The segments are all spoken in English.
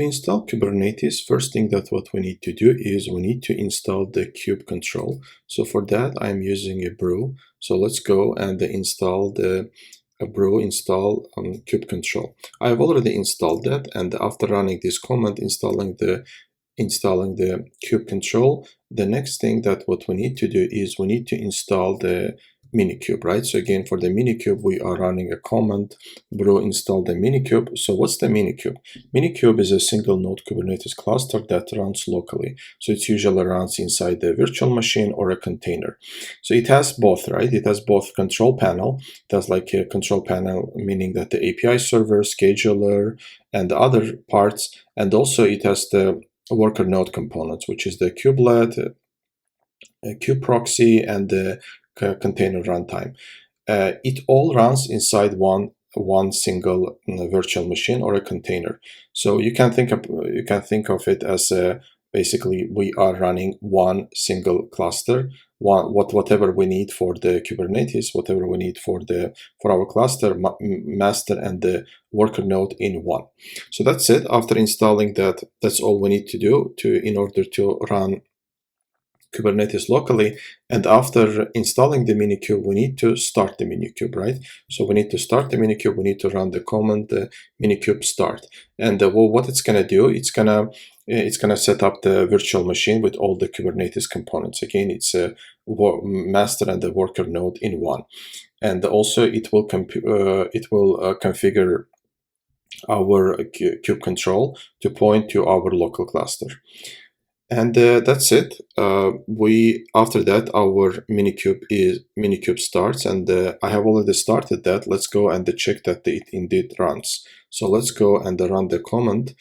To install Kubernetes, first thing that what we need to do is we need to install the kube control. So for that, I'm using a brew. So let's go and install the brew install kube control. I've already installed that, and after running this command installing the kube control, the next thing that what we need to do is we need to install the minikube, right? So again, for the minikube, we are running a command brew install the minikube. So what's the minikube? Minikube is a single node Kubernetes cluster that runs locally. So it usually runs inside the virtual machine or a container. So it has both, right? It has both control panel. It has like a control panel, meaning that the API server, scheduler, and other parts. And also it has the worker node components, which is the kubelet, kube proxy, and the container runtime. It all runs inside one single virtual machine or a container. So you can think of it as basically we are running one single cluster, whatever we need for the Kubernetes, whatever we need for our cluster, master and the worker node in one. So that's it. After installing that, that's all we need to do in order to run Kubernetes locally. And after installing the minikube, we need to start the minikube, right? So we need to start the minikube. We need to run the command minikube start. And what it's gonna do, it's gonna set up the virtual machine with all the Kubernetes components. Again, it's a master and the worker node in one. And also it will configure our kube control to point to our local cluster. And that's it. After that our minikube starts, and I have already started that. Let's go and check that it indeed runs. So let's go and run the command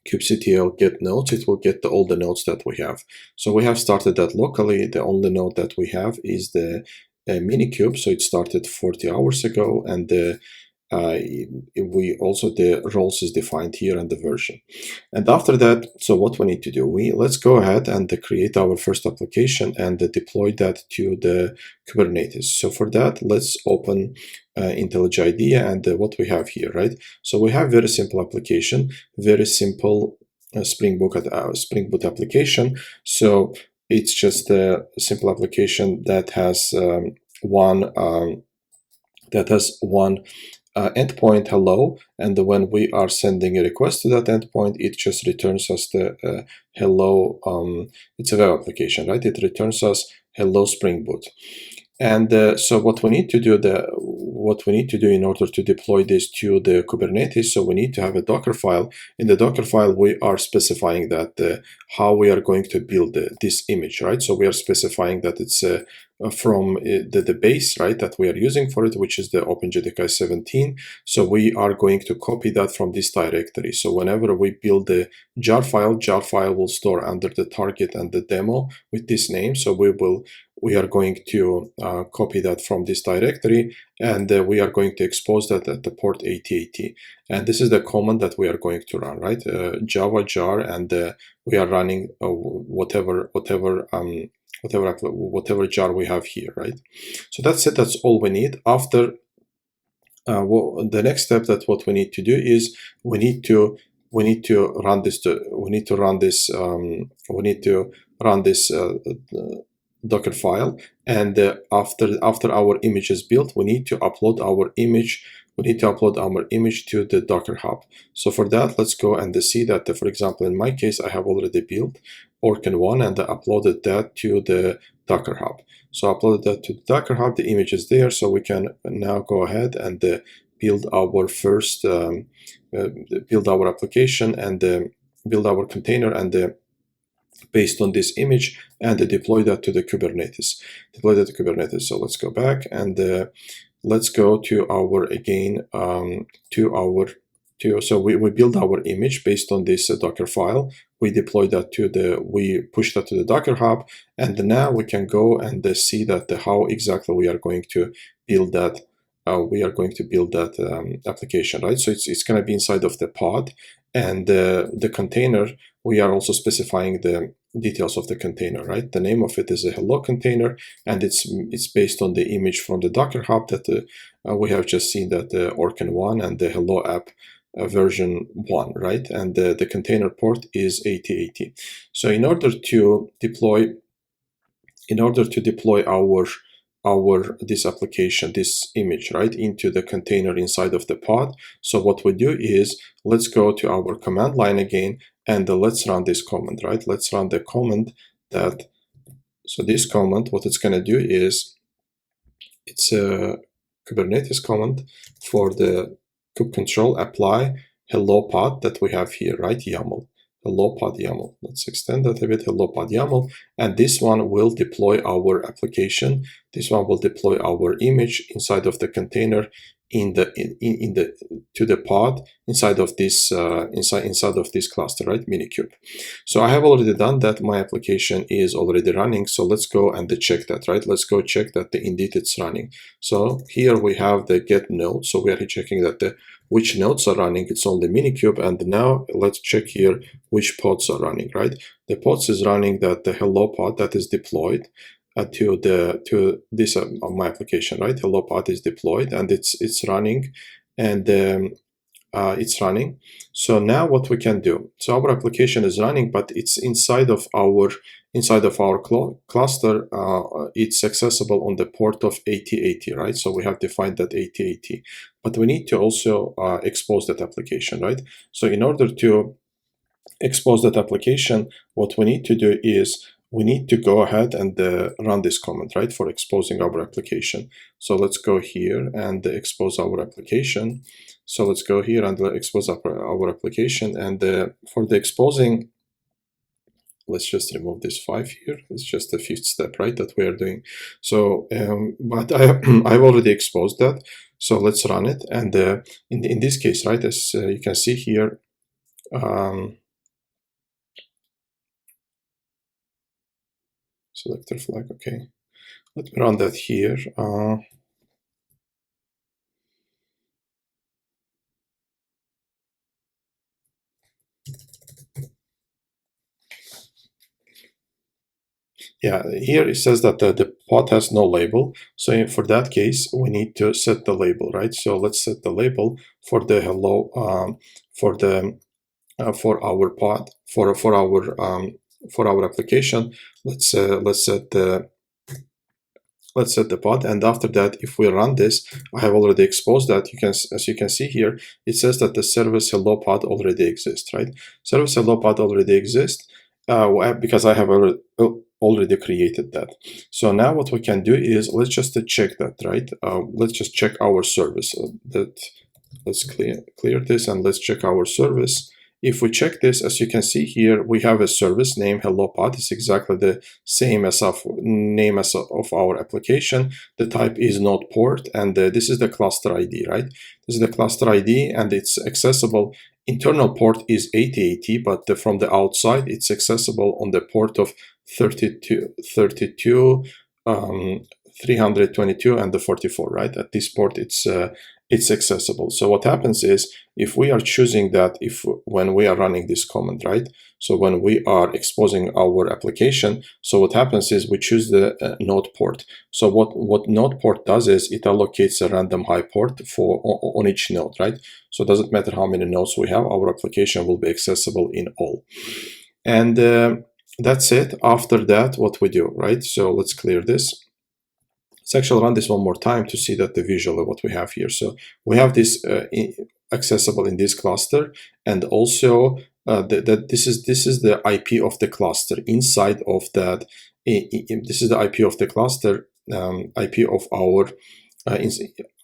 kubectl get nodes. It will get all the nodes that we have. So we have started that locally. The only node that we have is the minikube. So it started 40 hours ago, and we also the roles is defined here and the version. And after that, so what we need to do, let's go ahead and create our first application and deploy that to the Kubernetes. So for that, let's open IntelliJ IDEA and what we have here, right? So we have very simple application, very simple Spring Boot application. So it's just a simple application that has one endpoint hello, and when we are sending a request to that endpoint, it just returns us the hello. It's a web application, right? It returns us hello Spring Boot. And so what we need to do in order to deploy this to the Kubernetes, so we need to have a Docker file. In the Docker file, we are specifying that how we are going to build this image, right? So we are specifying that it's from the base, right, that we are using for it, which is the OpenJDK 17. So we are going to copy that from this directory. So whenever we build the jar file will store under the target and the demo with this name. So we are going to copy that from this directory, and we are going to expose that at the port 8080. And this is the command that we are going to run, right? Java jar, and we are running whatever jar we have here, right? So that's it. That's all we need. After the next step, that what we need to do is we need to run this Docker file, and after our image is built, we need to upload our image. We need to upload our image to the Docker Hub. So for that, let's go and see that, for example, in my case, I have already built Orkin1 and I uploaded that to the Docker Hub. So I uploaded that to the Docker Hub. The image is there, so we can now go ahead and build our first, build our application and build our container, and based on this image, and deploy that to the Kubernetes. So let's go back and let's go to our so we build our image based on this Docker file. We deploy that we push that to the Docker Hub, and now we can go and see that how exactly we are going to build that. Application, right? So it's going to be inside of the pod, and the container. We are also specifying the details of the container, right? The name of it is a hello container, and it's based on the image from the Docker Hub that we have just seen, that the Orkin1 and the hello app version 1, right? And the container port is 8080. So in order to deploy our this application, this image, right, into the container inside of the pod, so what we do is let's go to our command line again, and let's run this command, right? Let's run the command that, so this command, what it's going to do is it's a Kubernetes command for the kube control apply hello pod that we have here, right? YAML. Hello pod YAML. Let's extend that a bit. Hello pod YAML. And this one will deploy our application. This one will deploy our image inside of the container to the pod inside of this inside of this cluster, right? Minikube. So I have already done that. My application is already running. So let's go and check that, right? Let's go check that indeed it's running. So here we have the get node. So we are checking that which nodes are running. It's only Minikube. And now let's check here which pods are running, right? The pods is running that the hello pod that is deployed to this my application, right? Hello pod is deployed and it's running, and it's running. So now what we can do, so our application is running, but it's inside of our cluster. It's accessible on the port of 8080, right? So we have defined that 8080, but we need to also expose that application, right? So in order to expose that application, what we need to do is we need to go ahead and run this command, right, for exposing our application. So let's go here and expose our application. So let's go here and expose our application. And for the exposing, let's just remove this 5 here. It's just the 5th step, right, that we are doing. So, but I've already exposed that. So let's run it. And in this case, right, as you can see here, selector flag, okay. Let me run that here. Yeah, here it says that the pod has no label. So for that case, we need to set the label, right? So let's set the label for the hello, for our pod, for our application. Let's set the pod, and after that, if we run this, I have already exposed that. As you can see here, it says that the service hello pod already exists, right? Service hello pod already exists because I have already created that. So now what we can do is let's just check that, right? Let's just check our service. Let's clear this and let's check our service. If we check this, as you can see here, we have a service named HelloPod. It's exactly the same as of our application. The type is node port, and this is the cluster ID, right? This is the cluster ID, and it's accessible. Internal port is 8080, but from the outside, it's accessible on the port of 322, 322, and the 44, right? At this port, it's accessible. So what happens is, if we are choosing that, when we are running this command, right? So when we are exposing our application, so what happens is we choose the node port. So what node port does is it allocates a random high port on each node, right? So it doesn't matter how many nodes we have, our application will be accessible in all. And that's it. After that, what we do, right? So let's clear this. Let's actually run this one more time to see that the visual of what we have here. So we have this accessible in this cluster, and also this is the IP of the cluster inside of that. This is the IP of the cluster, IP of our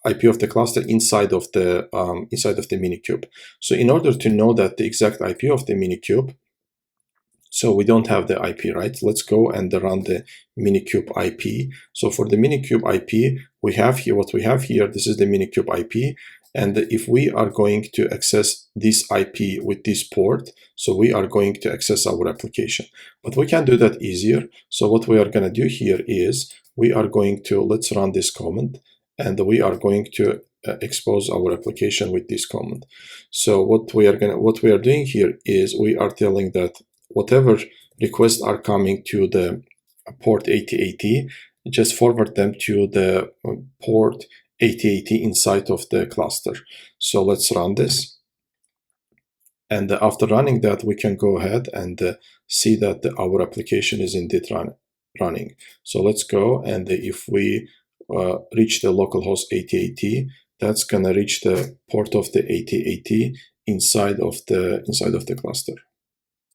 IP of the cluster inside of the Minikube. So in order to know that the exact IP of the Minikube, so we don't have the IP, right? Let's go and run the Minikube IP. So for the Minikube IP, we have here what we have here. This is the Minikube IP. And if we are going to access this IP with this port, so we are going to access our application. But we can do that easier. So what we are going to do here is we are going to, let's run this command, and we are going to expose our application with this command. So what we are doing here is we are telling that whatever requests are coming to the port 8080, just forward them to the port 8080 inside of the cluster. So let's run this. And after running that, we can go ahead and see that our application is indeed running. So let's go, and if we reach the localhost 8080, that's gonna reach the port of the 8080 inside of the cluster.